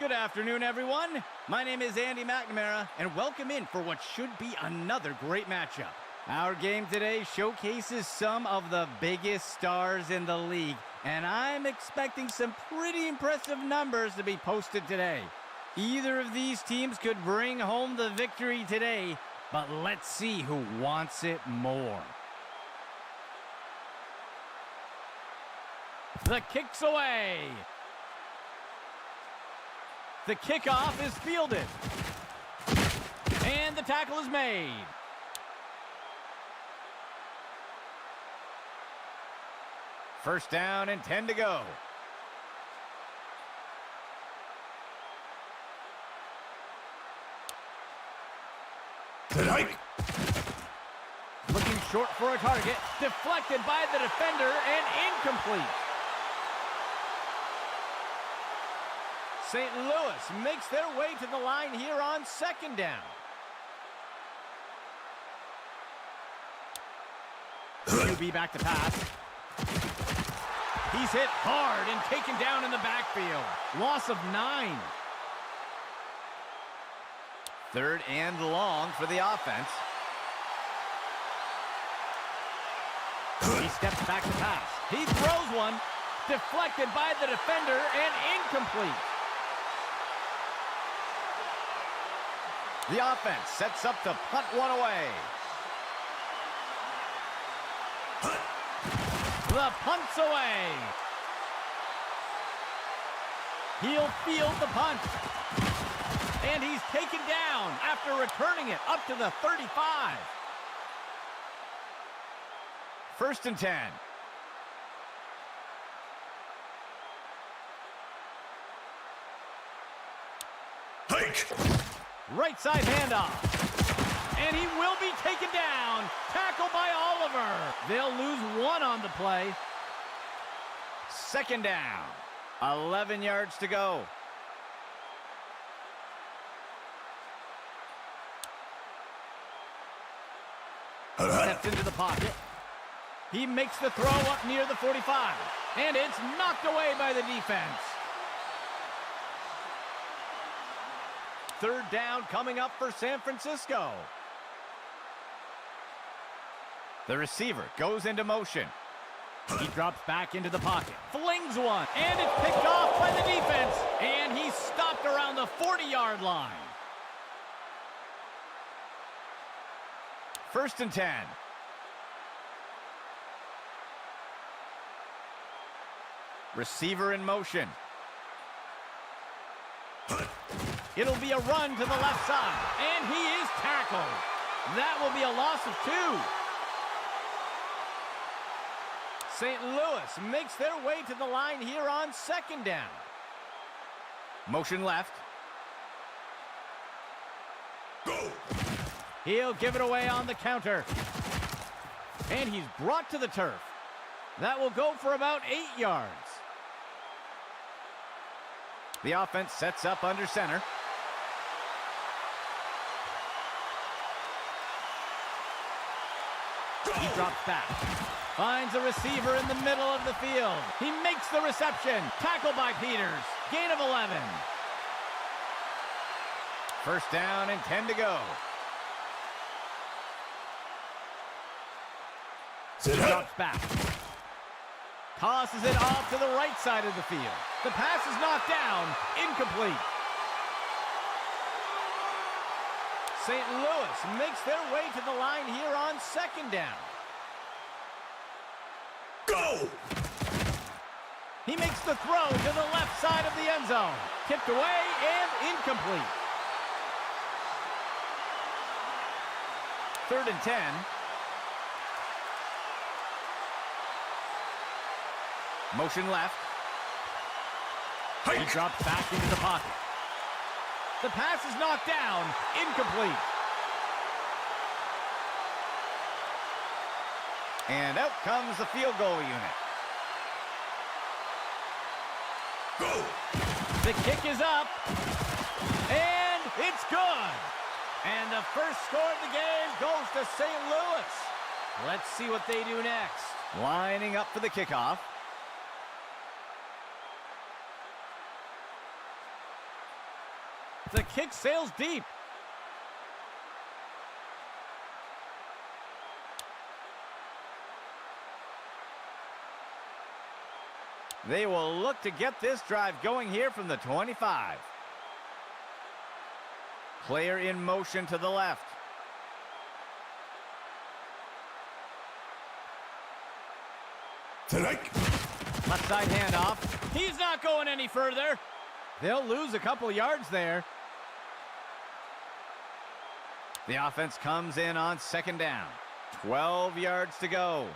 Good afternoon, everyone. My name is Andy McNamara, and welcome in for what should be another great matchup. Our game today showcases some of the biggest stars in the league, and I'm expecting some pretty impressive numbers to be posted today. Either of these teams could bring home the victory today, but let's see who wants it more. The kick's away. The kickoff is fielded. And the tackle is made. First down and 10 to go. Tonight. Looking short for a target. Deflected by the defender and incomplete. St. Louis makes their way to the line here on second down. QB back to pass. He's hit hard and taken down in the backfield. Loss of 9. Third and long for the offense. He steps back to pass. He throws one. Deflected by the defender and incomplete. The offense sets up to punt one away. The punt's away. He'll field the punt. And he's taken down after returning it up to the 35. First and 10. Hike. Right side handoff. And he will be taken down. Tackled by Oliver. They'll lose one on the play. Second down. 11 yards to go. Steps into the pocket. He makes the throw up near the 45. And it's knocked away by the defense. Third down coming up for San Francisco. The receiver goes into motion. He drops back into the pocket. Flings one. And it's picked off by the defense. And he's stopped around the 40-yard line. First and 10. Receiver in motion. It'll be a run to the left side. And he is tackled. That will be a loss of 2. St. Louis makes their way to the line here on second down. Motion left. Go. He'll give it away on the counter. And he's brought to the turf. That will go for about 8 yards. The offense sets up under center. He drops back. Finds a receiver in the middle of the field. He makes the reception. Tackled by Peters. Gain of 11. First down and 10 to go. He drops back. Tosses it off to the right side of the field. The pass is knocked down. Incomplete. St. Louis makes their way to the line here on second down. Go! He makes the throw to the left side of the end zone. Tipped away and incomplete. Third and 10. Motion left. Hike. He drops back into the pocket. The pass is knocked down. Incomplete. And out comes the field goal unit. Go. The kick is up. And it's good. And the first score of the game goes to St. Louis. Let's see what they do next. Lining up for the kickoff. The kick sails deep. They will look to get this drive going here from the 25. Player in motion to the left. Tonight. Left side handoff. He's not going any further. They'll lose a couple yards there. The offense comes in on second down. 12 yards to go.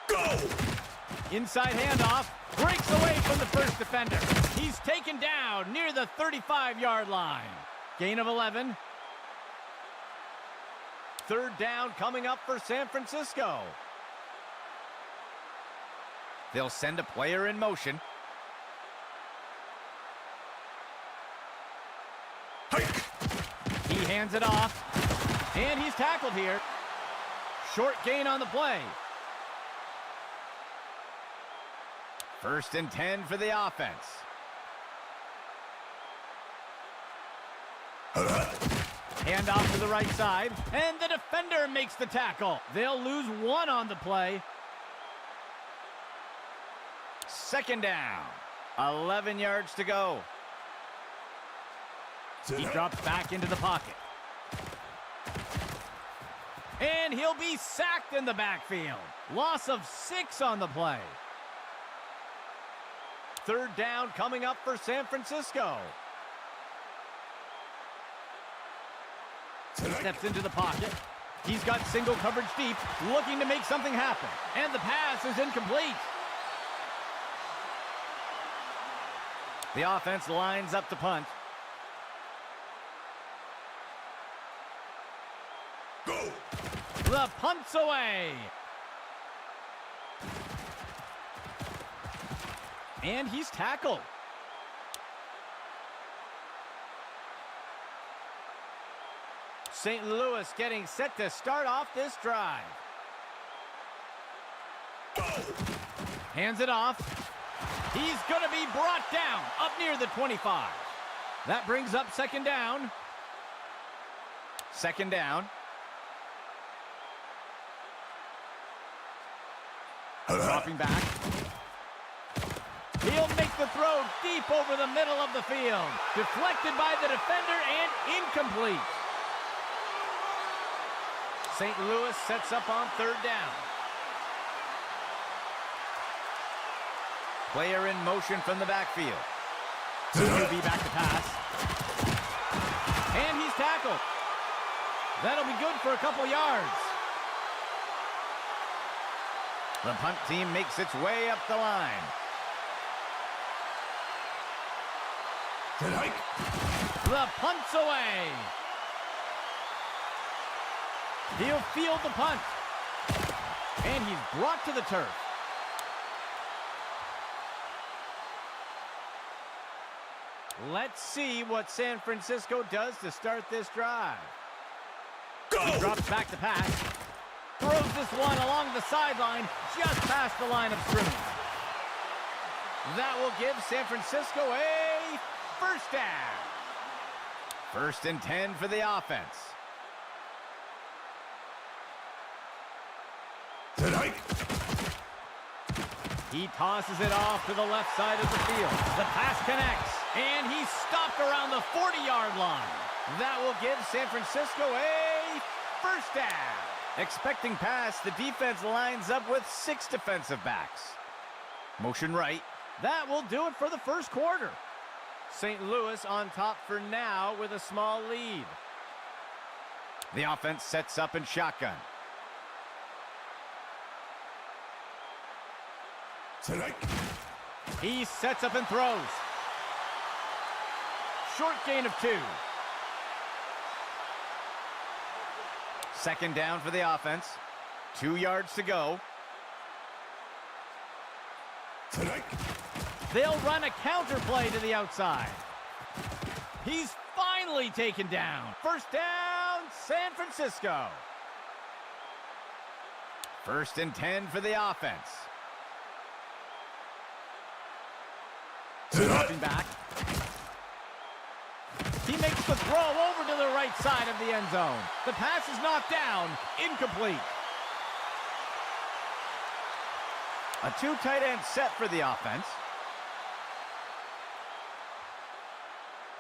Go! Inside handoff. Breaks away from the first defender. He's taken down near the 35-yard line. Gain of 11. Third down coming up for San Francisco. They'll send a player in motion. Hike! He hands it off. And he's tackled here. Short gain on the play. First and 10 for the offense. Hand off to the right side. And the defender makes the tackle. They'll lose one on the play. Second down. 11 yards to go. He drops back into the pocket. And he'll be sacked in the backfield. Loss of 6 on the play. Third down coming up for San Francisco. Steps into the pocket. He's got single coverage deep, looking to make something happen. And the pass is incomplete. The offense lines up to punt. Go! The punt's away. And he's tackled. St. Louis getting set to start off this drive. Go! Hands it off. He's going to be brought down up near the 25. That brings up second down. Second down. Dropping back. He'll make the throw deep over the middle of the field. Deflected by the defender and incomplete. St. Louis sets up on third down. Player in motion from the backfield. QB back to pass. And he's tackled. That'll be good for a couple yards. The punt team makes its way up the line. Tonight. The punt's away. He'll field the punt. And he's brought to the turf. Let's see what San Francisco does to start this drive. Go! He drops back to pass. Throws this one along the sideline, just past the line of scrimmage. That will give San Francisco a first down. First and 10 for the offense. Tonight. He tosses it off to the left side of the field. The pass connects, and he's stopped around the 40-yard line. That will give San Francisco a first down. Expecting pass, the defense lines up with 6 defensive backs. Motion right. That will do it for the first quarter. St. Louis on top for now with a small lead. The offense sets up in shotgun. Tonight. He sets up and throws. Short gain of 2. Second down for the offense. 2 yards to go. Tonight. They'll run a counter play to the outside. He's finally taken down. First down, San Francisco. First and 10 for the offense. Dropping back. He makes the throw over to the right side of the end zone. The pass is knocked down, incomplete. A two tight end set for the offense.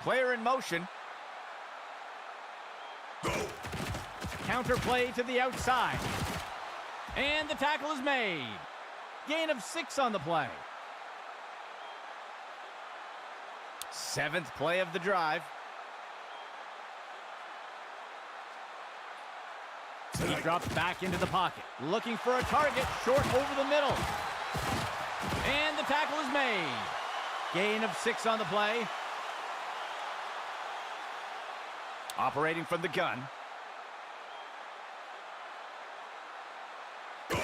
Player in motion. Counter play to the outside. And the tackle is made. Gain of 6 on the play. 7th play of the drive. He drops back into the pocket, looking for a target short over the middle. And the tackle is made. Gain of 6 on the play. Operating from the gun.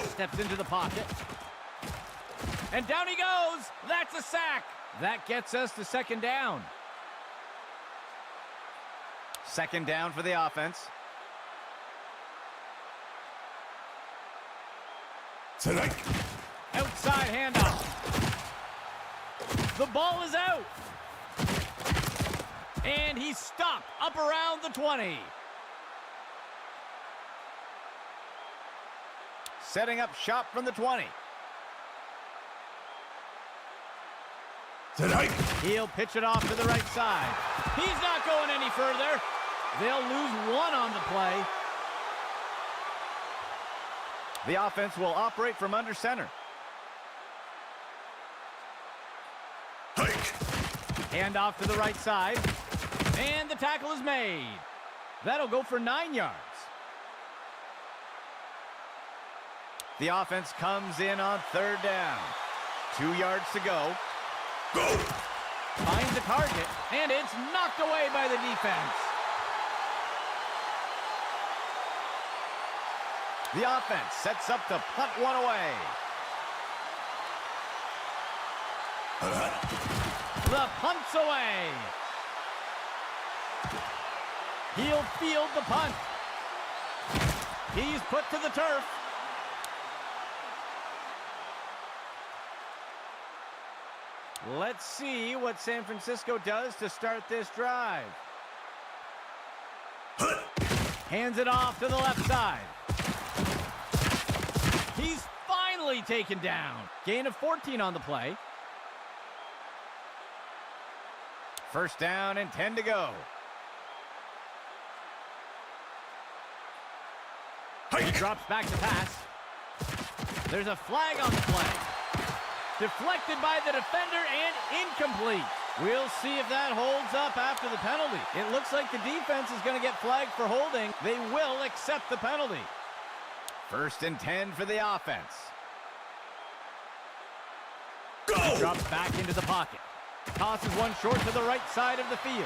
Steps into the pocket. And down he goes. That's a sack. That gets us to 2nd down. 2nd down for the offense. Tonight. Outside handoff. The ball is out. And he's stopped up around the 20. Setting up shop from the 20. Tonight. He'll pitch it off to the right side. He's not going any further. They'll lose 1 on the play. The offense will operate from under center. Hike. Hand off to the right side. And the tackle is made. That'll go for 9 yards. The offense comes in on 3rd down. 2 yards to go. Go. Finds the target, and it's knocked away by the defense. The offense sets up to punt 1 away. The punt's away. He'll field the punt. He's put to the turf. Let's see what San Francisco does to start this drive. Hands it off to the left side. He's finally taken down. Gain of 14 on the play. 1st down and 10 to go. He drops back to pass. There's a flag on the play. Deflected by the defender and incomplete. We'll see if that holds up after the penalty. It looks like the defense is going to get flagged for holding. They will accept the penalty. 1st and 10 for the offense. Go! He drops back into the pocket. Tosses one short to the right side of the field.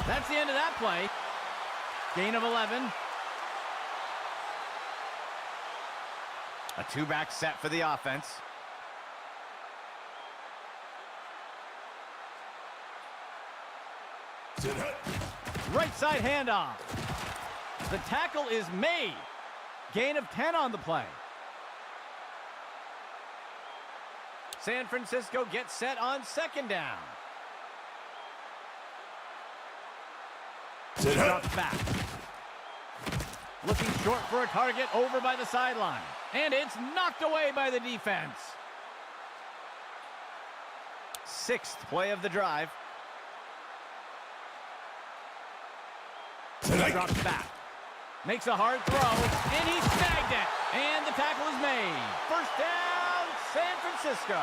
That's the end of that play. Gain of 11. A 2-back set for the offense. Right side handoff. The tackle is made. Gain of 10 on the play. San Francisco gets set on 2nd down. Drops back. Looking short for a target over by the sideline. And it's knocked away by the defense. 6th play of the drive. He drops back. Makes a hard throw, and he snagged it. And the tackle is made. 1st down, San Francisco.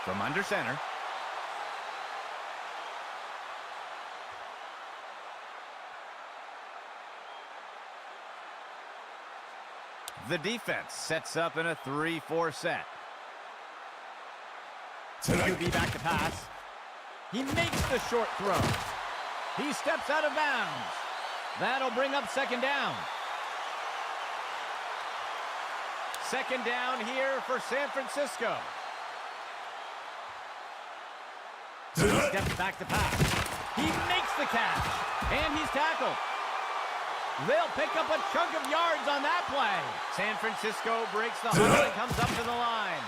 From under center. The defense sets up in a 3-4 set. QB back to pass. He makes the short throw. He steps out of bounds. That'll bring up 2nd down. 2nd down here for San Francisco. He steps back to pass. He makes the catch. And he's tackled. They'll pick up a chunk of yards on that play. San Francisco breaks the huddle and comes up to the line.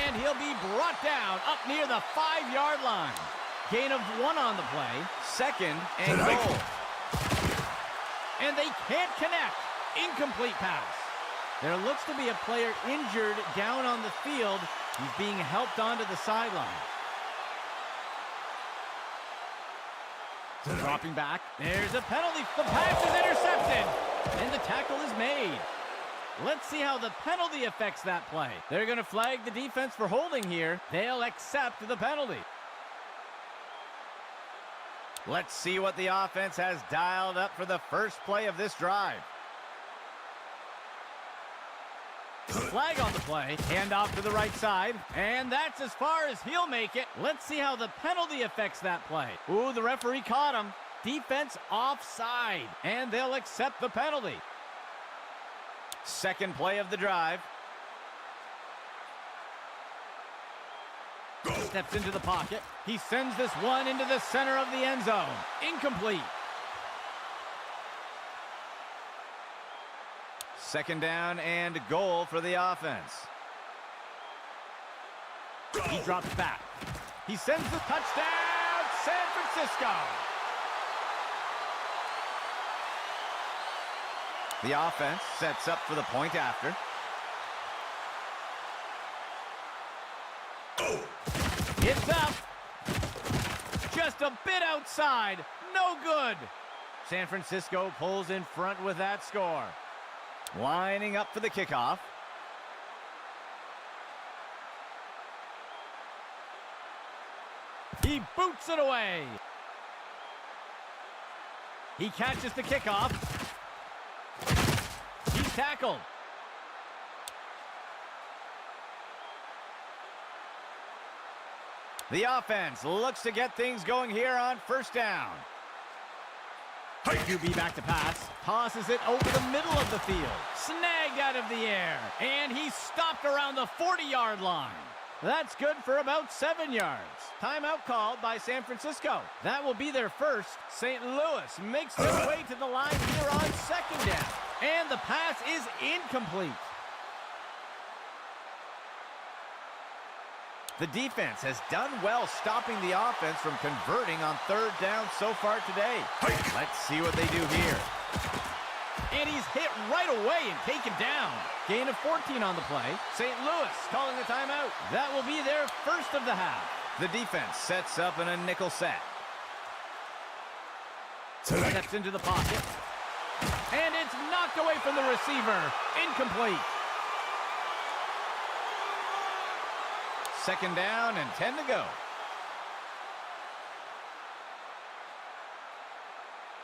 And he'll be brought down up near the 5-yard line. Gain of 1 on the play. Second and goal. And they can't connect. Incomplete pass. There looks to be a player injured down on the field. He's being helped onto the sideline. Dropping back. There's a penalty. The pass is intercepted. And the tackle is made. Let's see how the penalty affects that play. They're going to flag the defense for holding here. They'll accept the penalty. Let's see what the offense has dialed up for the first play of this drive. Flag on the play. Hand off to the right side. And that's as far as he'll make it. Let's see how the penalty affects that play. Ooh, the referee caught him. Defense offside. And they'll accept the penalty. Second play of the drive. Steps into the pocket. He sends this one into the center of the end zone. Incomplete. Second down and goal for the offense. He drops back. He sends the touchdown, San Francisco. The offense sets up for the point after. It's up. Just a bit outside. No good. San Francisco pulls in front with that score. Lining up for the kickoff. He boots it away. He catches the kickoff. He's tackled. The offense looks to get things going here on first down. QB back to pass. Tosses it over the middle of the field. Snagged out of the air. And he's stopped around the 40-yard line. That's good for about 7 yards. Timeout called by San Francisco. That will be their first. St. Louis makes their way to the line here on second down. And the pass is incomplete. The defense has done well stopping the offense from converting on third down so far today. Let's see what they do here. And he's hit right away and taken down. Gain of 14 on the play. St. Louis calling the timeout. That will be their first of the half. The defense sets up in a nickel set. Steps into the pocket. And it's knocked away from the receiver. Incomplete. Second down and 10 to go.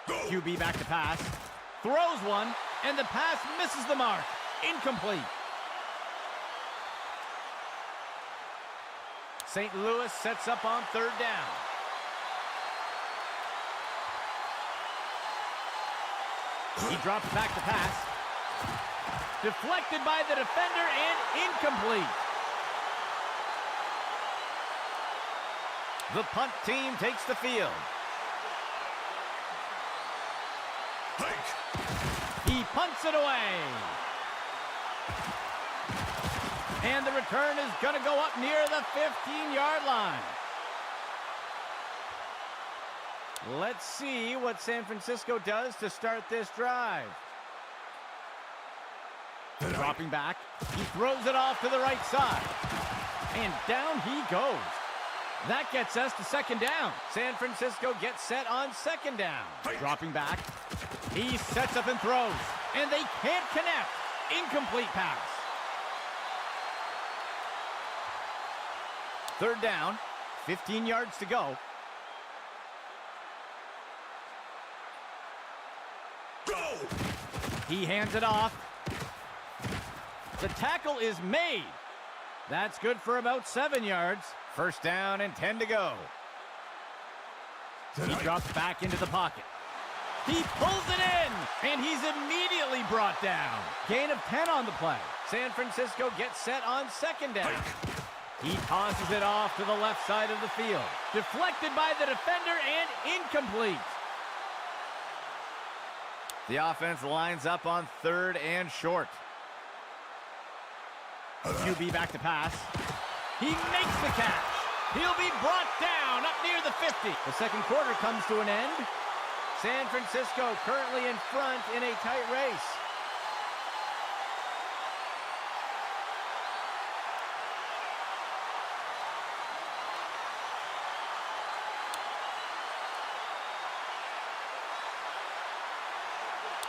QB back to pass. Throws one, and the pass misses the mark. Incomplete. St. Louis sets up on third down. He drops back to pass. Deflected by the defender and incomplete. The punt team takes the field. He punts it away. And the return is going to go up near the 15-yard line. Let's see what San Francisco does to start this drive. Dropping back. He throws it off to the right side. And down he goes. That gets us to second down. San Francisco gets set on second down. Dropping back. He sets up and throws. And they can't connect. Incomplete pass. Third down. 15 yards to go. He hands it off. The tackle is made. That's good for about 7 yards. First down and 10 to go. He drops back into the pocket. He pulls it in, and he's immediately brought down. Gain of 10 on the play. San Francisco gets set on second down. He tosses it off to the left side of the field. Deflected by the defender and incomplete. The offense lines up on third and short. QB back to pass. He makes the catch. He'll be brought down up near the 50. The second quarter comes to an end. San Francisco currently in front in a tight race.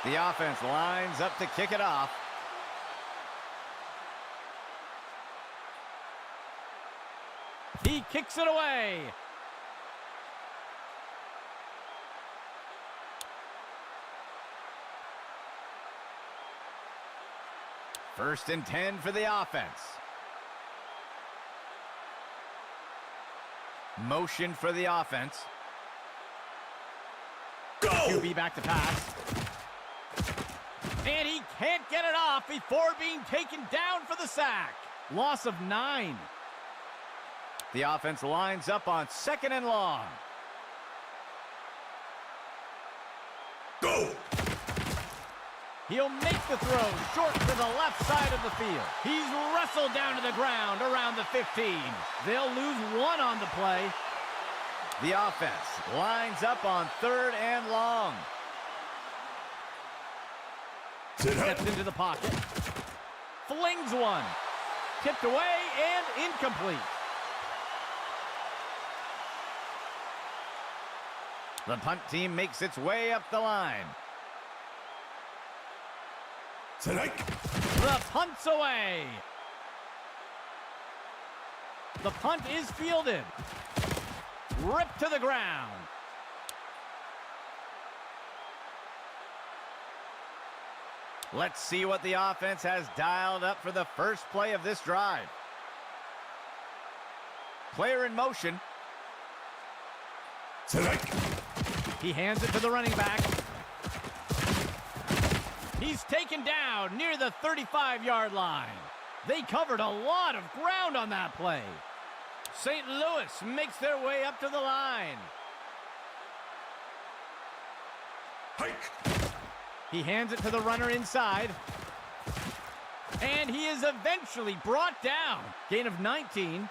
The offense lines up to kick it off. He kicks it away. First and 10 for the offense. Motion for the offense. Go! QB back to pass. And he can't get it off before being taken down for the sack. Loss of 9. The offense lines up on second and long. Go! He'll make the throw short to the left side of the field. He's wrestled down to the ground around the 15. They'll lose 1 on the play. The offense lines up on third and long. Steps into the pocket. Flings one. Tipped away and incomplete. The punt team makes its way up the line. Tonight. The punt's away. The punt is fielded. Ripped to the ground. Let's see what the offense has dialed up for the first play of this drive. Player in motion. Tonight. He hands it to the running back. He's taken down near the 35-yard line. They covered a lot of ground on that play. St. Louis makes their way up to the line. Hike. He hands it to the runner inside. And he is eventually brought down. Gain of 19.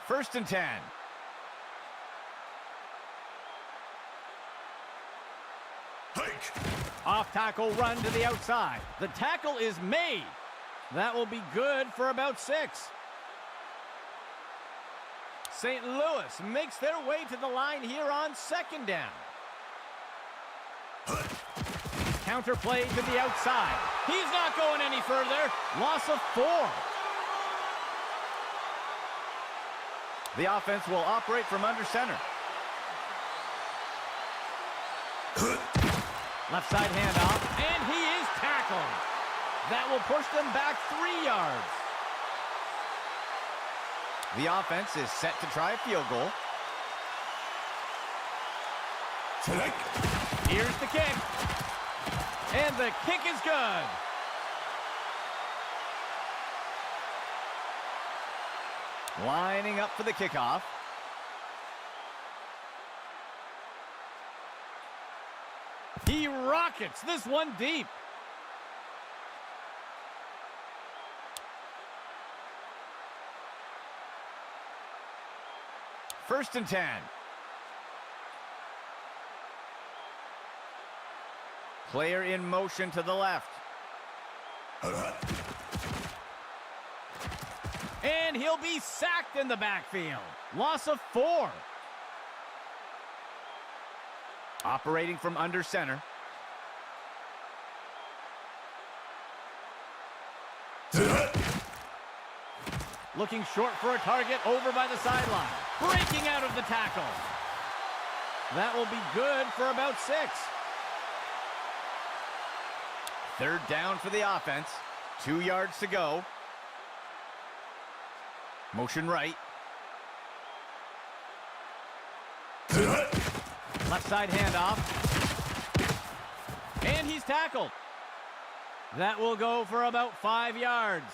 First and 10. Hike. Off tackle run to the outside. The tackle is made. That will be good for about 6. St. Louis makes their way to the line here on second down. Counter play to the outside. He's not going any further. Loss of 4. The offense will operate from under center. Left side handoff, and he is tackled. That will push them back 3 yards. The offense is set to try a field goal. Tonight. Here's the kick. And the kick is good. Lining up for the kickoff. He rockets this one deep. First and 10. Player in motion to the left. And he'll be sacked in the backfield. Loss of 4. Operating from under center. Looking short for a target over by the sideline. Breaking out of the tackle. That will be good for about 6. Third down for the offense. 2 yards to go. Motion right. Left side handoff. And he's tackled. That will go for about 5 yards.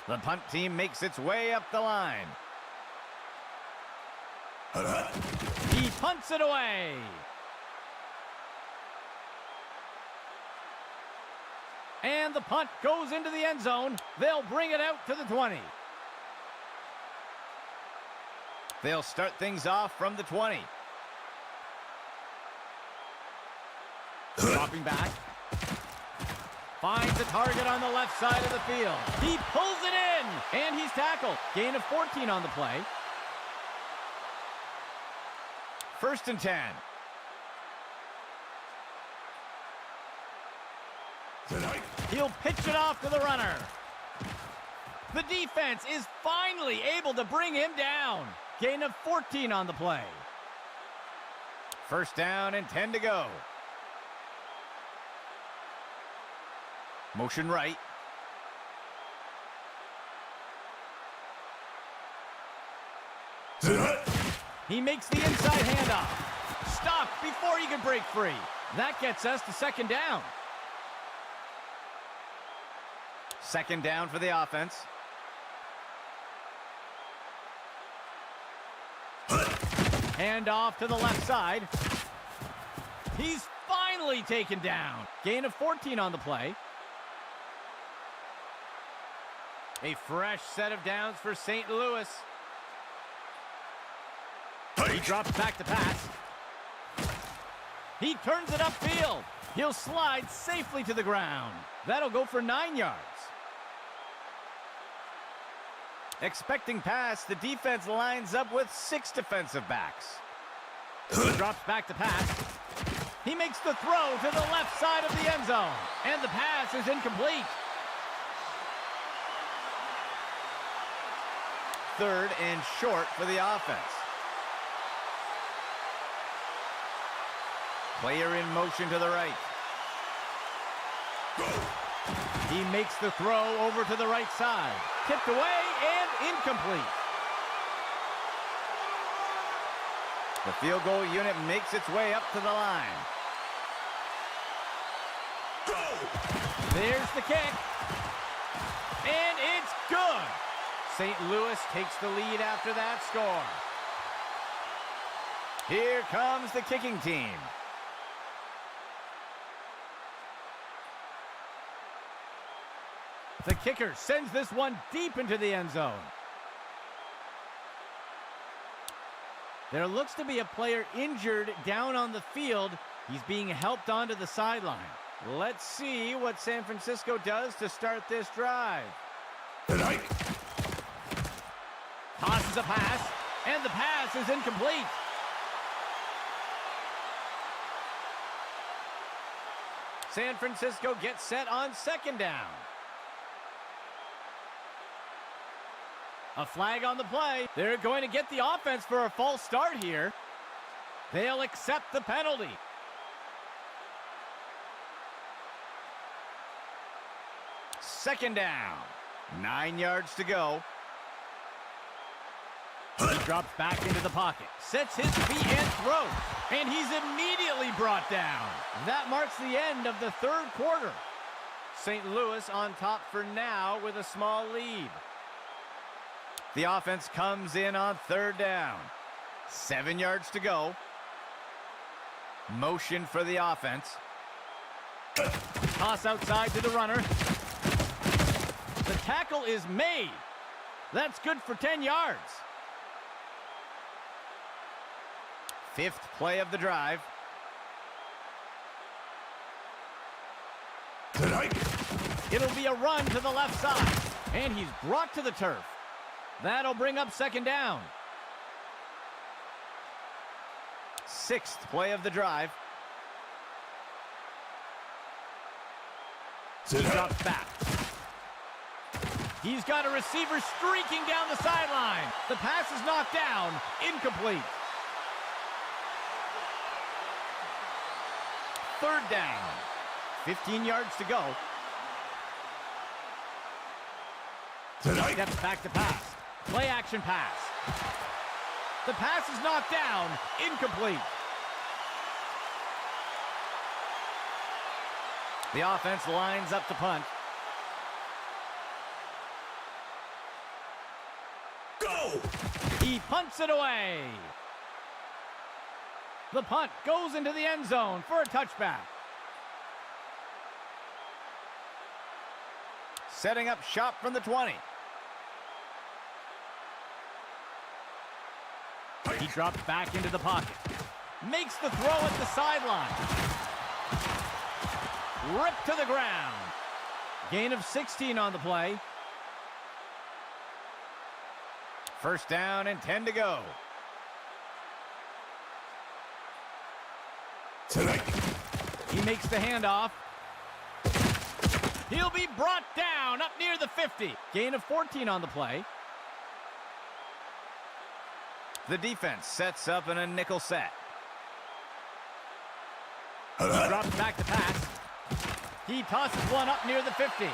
The punt team makes its way up the line. He punts it away. And the punt goes into the end zone. They'll bring it out to the 20. They'll start things off from the 20. Dropping back. Finds a target on the left side of the field. He pulls it in, and he's tackled. Gain of 14 on the play. 1st and 10. Tonight. He'll pitch it off to the runner. The defense is finally able to bring him down. Gain of 14 on the play. 1st down and 10 to go. Motion right. Tonight. He makes the inside handoff. Stopped before he could break free. That gets us to 2nd down. 2nd down for the offense. Hand off to the left side. He's finally taken down. Gain of 14 on the play. A fresh set of downs for St. Louis. He drops back to pass. He turns it upfield. He'll slide safely to the ground. That'll go for 9 yards. Expecting pass, the defense lines up with 6 defensive backs. He drops back to pass. He makes the throw to the left side of the end zone. And the pass is incomplete. 3rd and short for the offense. Player in motion to the right. Go. He makes the throw over to the right side. Tipped away and incomplete. The field goal unit makes its way up to the line. Go. There's the kick. And it's good. St. Louis takes the lead after that score. Here comes the kicking team. The kicker sends this one deep into the end zone. There looks to be a player injured down on the field. He's being helped onto the sideline. Let's see what San Francisco does to start this drive. Tonight. Tosses a pass, and the pass is incomplete. San Francisco gets set on 2nd down. A flag on the play. They're going to get the offense for a false start here. They'll accept the penalty. Second down. 9 yards to go. He drops back into the pocket, sets his feet and throws, and he's immediately brought down. That marks the end of the 3rd quarter. St. Louis on top for now with a small lead. The offense comes in on 3rd down. 7 yards to go. Motion for the offense. Toss outside to the runner. The tackle is made. That's good for 10 yards. 5th play of the drive. Tonight. It'll be a run to the left side, and he's brought to the turf. That'll bring up 2nd down. 6th play of the drive. He drops back. He's got a receiver streaking down the sideline. The pass is knocked down, incomplete. 3rd down. 15 yards to go. Tonight. Steps back to pass. Play action pass. The pass is knocked down, incomplete. The offense lines up to punt. Go. He punts it away. The punt goes into the end zone for a touchback. setting up shop from the 20. He drops back into the pocket. Makes the throw at the sideline. Ripped to the ground. Gain of 16 on the play. First down and 10 to go. Tonight. He makes the handoff. He'll be brought down up near the 50. Gain of 14 on the play. The defense sets up in a nickel set. He drops back to pass. He tosses one up near the 50.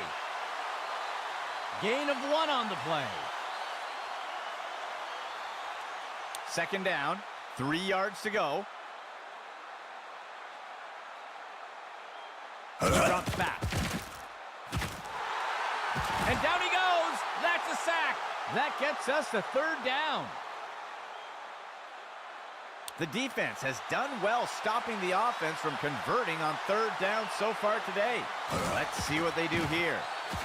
Gain of 1 on the play. Second down, 3 yards to go. He drops back. And down he goes. That's a sack. That gets us to third down. The defense has done well stopping the offense from converting on third down so far today. Let's see what they do here.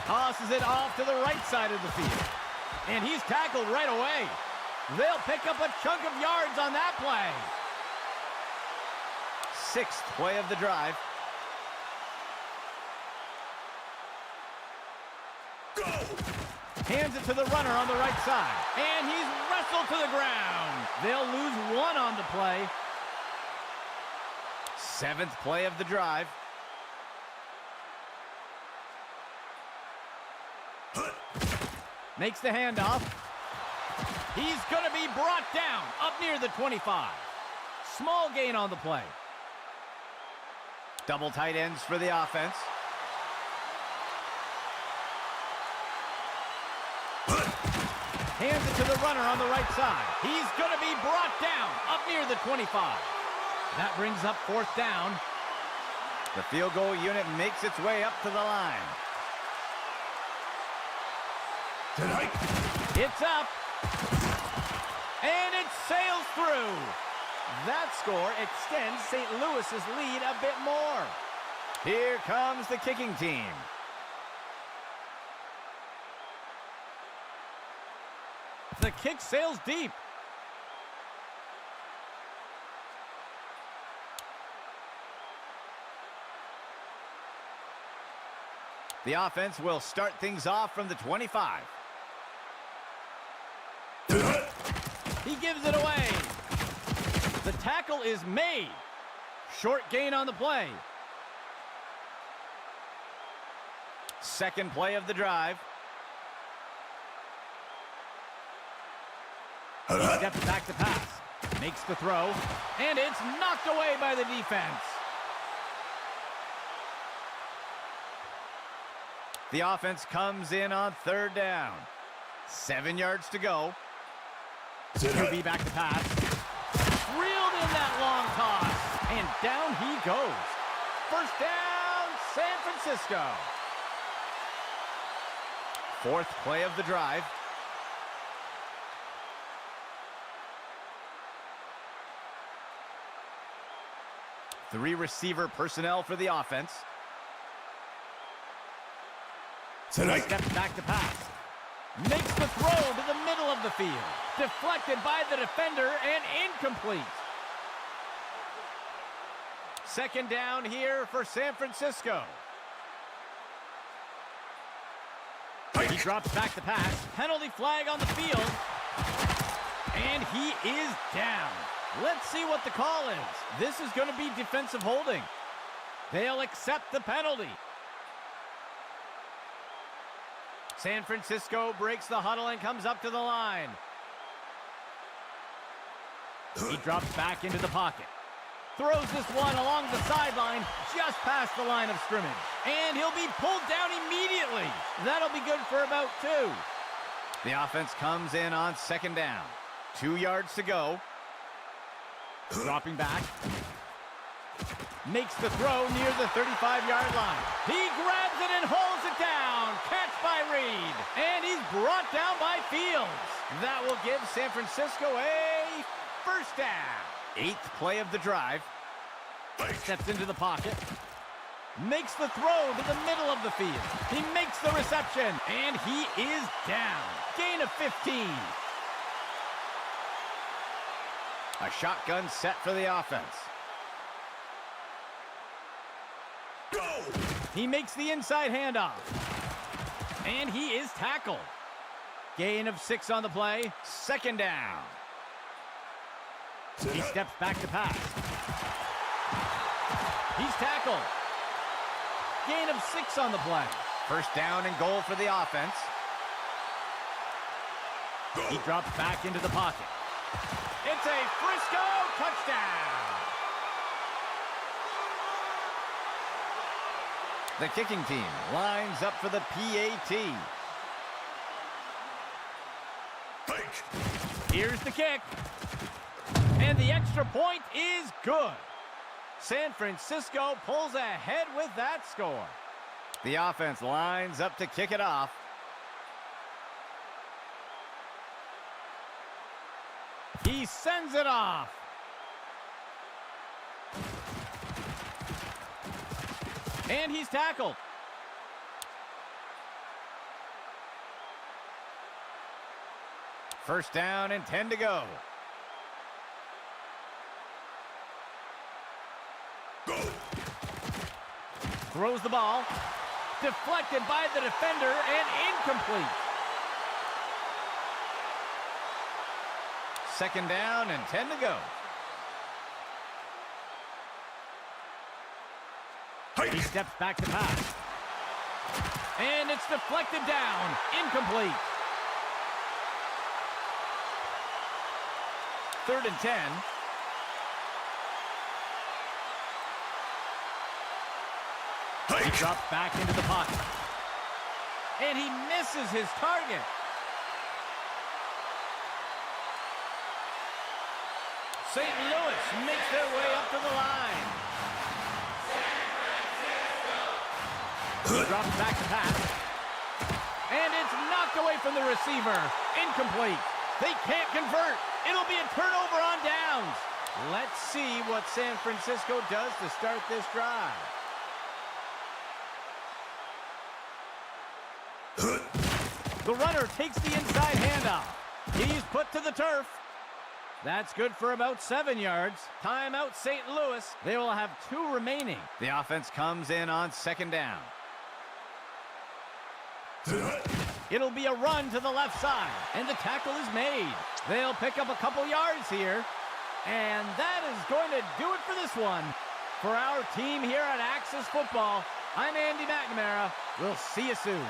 Tosses it off to the right side of the field. And he's tackled right away. They'll pick up a chunk of yards on that play. 6th play of the drive. Go! Hands it to the runner on the right side. And he's wrestled to the ground. They'll lose 1 on the play. 7th play of the drive. Makes the handoff. He's going to be brought down up near the 25. Small gain on the play. Double tight ends for the offense. Hands it to the runner on the right side. He's going to be brought down up near the 25. That brings up 4th down. The field goal unit makes its way up to the line. Tonight. It's up. And it sails through. That score extends St. Louis's lead a bit more. Here comes the kicking team. The kick sails deep. The offense will start things off from the 25. He gives it away. The tackle is made. Short gain on the play. Second play of the drive. He steps back to pass. Makes the throw. And it's knocked away by the defense. The offense comes in on third down. 7 yards to go. QB back to pass. Reeled in that long toss. And down he goes. First down, San Francisco. 4th play of the drive. Three receiver personnel for the offense. Tonight. Steps back to pass. Makes the throw to the middle of the field. Deflected by the defender and incomplete. Second down here for San Francisco. He drops back to pass. Penalty flag on the field. And he is down. Let's see what the call is. This is going to be defensive holding. They'll accept the penalty. San Francisco breaks the huddle and comes up to the line. He drops back into the pocket. Throws this one along the sideline, just past the line of scrimmage. And he'll be pulled down immediately. That'll be good for about 2. The offense comes in on second down. 2 yards to go. Dropping back. Makes the throw near the 35-yard line. He grabs it and holds it down. Catch by Reed. And he's brought down by Fields. That will give San Francisco a first down. 8th play of the drive. Steps into the pocket. Makes the throw to the middle of the field. He makes the reception, and he is down. Gain of 15. A shotgun set for the offense. Go! He makes the inside handoff. And he is tackled. Gain of 6 on the play. Second down. He steps back to pass. He's tackled. Gain of 6 on the play. First down and goal for the offense. He drops back into the pocket. It's a Frisco touchdown. The kicking team lines up for the PAT. Fake. Here's the kick. And the extra point is good. San Francisco pulls ahead with that score. The offense lines up to kick it off. He sends it off. And he's tackled. First down and 10 to go. Go! Throws the ball. Deflected by the defender and incomplete. Second down and 10 to go. He steps back to pass. And it's deflected down. Incomplete. Third and 10. He drops back into the pocket. And he misses his target. St. Louis makes their way up to the line. He drops back to pass. And it's knocked away from the receiver. Incomplete. They can't convert. It'll be a turnover on downs. Let's see what San Francisco does to start this drive. The runner takes the inside handoff. He's put to the turf. That's good for about 7 yards. Timeout St. Louis. They will have 2 remaining. The offense comes in on second down. It'll be a run to the left side, and the tackle is made. They'll pick up a couple yards here, and that is going to do it for this one. For our team here at Axis Football, I'm Andy McNamara. We'll see you soon.